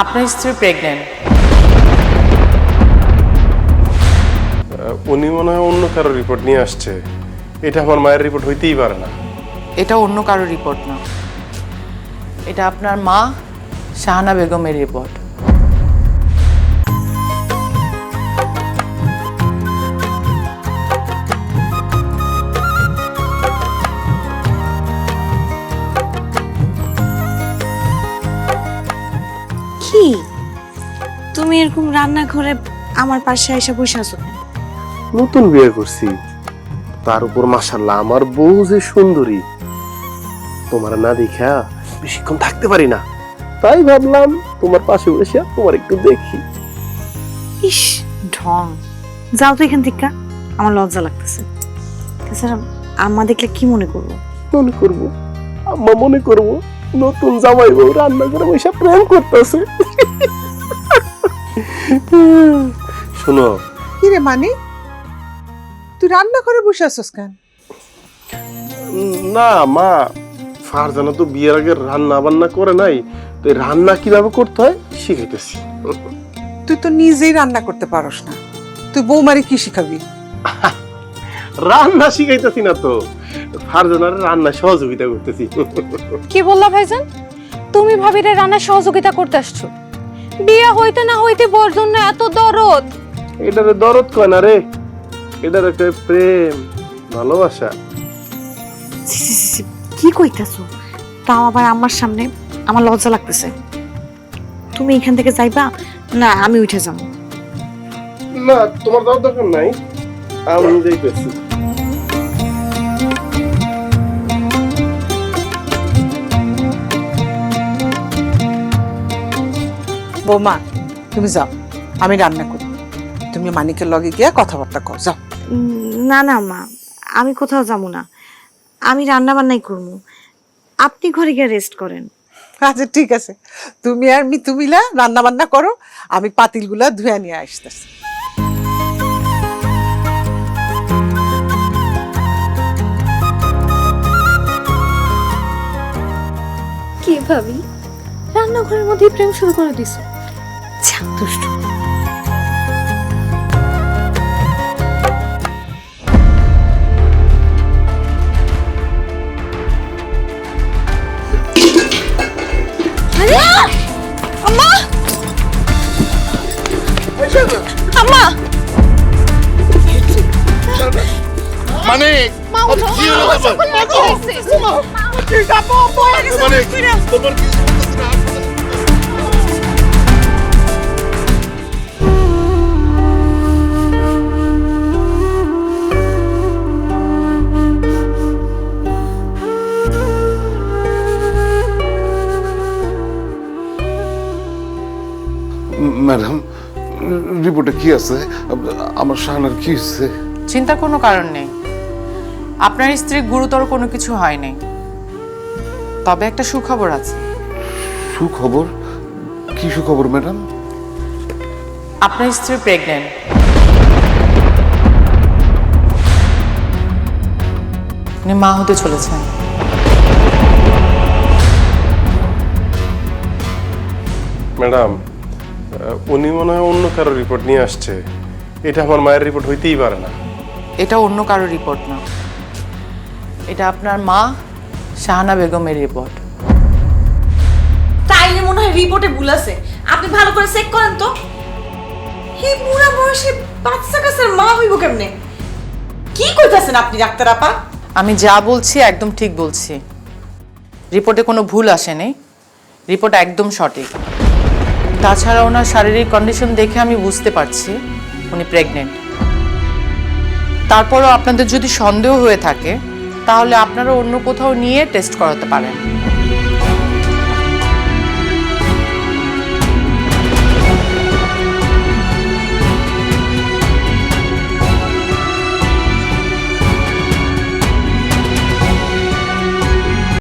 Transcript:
আপনার স্ত্রী প্রেগন্যান্ট। উনি মনে হয় অন্য কারো রিপোর্ট নিয়ে আসছে। এটা আমার মায়ের রিপোর্ট হইতেই পারে না। এটা অন্য কারো রিপোর্ট না, এটা আপনার মা শাহানা বেগমের রিপোর্ট। কি তুমি এরকম রান্নাঘরে আমার পাশে এসে বসে আছো কেন? নতুন বিয়ে করছি, তার উপর মাশাআল্লাহ আমার বউ যে সুন্দরী, তোমার না দেখা বেশিক্ষণ থাকতে পারি না, তাই ভাবলাম তোমার পাশে বসে তোমার একটু দেখি। ইস ঢং, যাও তো এখান থেকে, আমার লজ্জা লাগতেছে। তাছাড়া আম্মা দেখলে কি মনে করবো? মনে করবো আম্মা, মনে করবো নতুন জামাই বউ রান্না করে বসে প্রেম করতেছে। শোনো, কি রে মানে, তুই রান্না করে বসে আছিস কেন? না মা, ফারজানা তো বিয়ের আগে রান্না বান্না করে নাই, তো এই রান্না কিভাবে করতে হয় শিখাইতেছি। তুই তো নিজেই রান্না করতে পারস না, তুই বৌমারি কি শিখাবি? রান্না শিখাইতেছি না তো, ফারজানার রান্না সহযোগিতা করতেছি। কি বললা ভাইজান? তুমি ভাবিরে রান্নার সহযোগিতা করতে আসছো? বিয়ে হইতে না হইতে বোর জন্য এত দরদ? এটারে দরদ কয় না রে, এটার একটা প্রেম, ভালোবাসা। ছি, ছি, ছি, ছি, কি কইতাছো? তাও আবার আমার সামনে, আমার লজ্জা লাগতেছে। তুমি এখান থেকে যাইবা না আমি উঠে যাবো? না, তোমার যাওয়ার দরকার নাই, আমি যাইতেছি। বৌমা তুমি যাও, আমি রান্না করি, তুমি মানিকের লগে গিয়া কথাবার্তা কর, যাও। না না মা, আমি কোথাও যাবো না, আমি রান্না বান্নাই করবো। আপনি ঘরে গিয়ে রেস্ট করেন। আচ্ছা ঠিক আছে, তুমি আর মিতু মিলা রান্না বান্না করো, আমি পাতিলগুলা ধুয়ে নিয়ে আসতেছি। কি ভাবি, রান্নাঘরের মধ্যে প্রেম শুরু করে দিছো? ছ্যা, দুষ্টু। আম্মা, আম্মা, মানে মা উঠো। কি হলো তোমার? মা কি হইছে? মানে তোমার কি হচ্ছে না? ম্যাডাম, রিপোর্টে কি আছে? আমার শাহানার কি হচ্ছে? চিন্তার কোনো কারণ নেই, আপনার স্ত্রী গুরুতর কোনো কিছু হয়নি। তবে একটা সুখবর আছে। সুখবর? কি সুখবর ম্যাডাম? আপনার স্ত্রী প্রেগন্যান্ট। উনি মা হতে চলেছেন। ম্যাডাম, উনি মনে হয় অন্য কারো রিপোর্ট নিয়ে আসছে। এটা আমার মায়ের রিপোর্ট হইতেই পারে না। এটা অন্য কারো রিপোর্ট না, এটা আপনার মা শাহানা বেগমের রিপোর্ট। তাইলে মনে হয় রিপোর্টে ভুল আছে, আপনি ভালো করে চেক করেন তো। এই বুড়া বয়সে বাচ্চা কাচ্চার মা হইব কেমনে? কি কইতাছেন আপনি ডাক্তার আপা? আমি যা বলছি একদম ঠিক বলছি। রিপোর্টে কোনো ভুল আসেনি, রিপোর্ট একদম সঠিক। তাছাড়া ওনার শারীরিক কন্ডিশন দেখে আমি বুঝতে পারছি উনি প্রেগনেন্ট। তারপরও আপনাদের যদি সন্দেহ হয়ে থাকে তাহলে আপনারা অন্য কোথাও নিয়ে টেস্ট করাতে পারেন।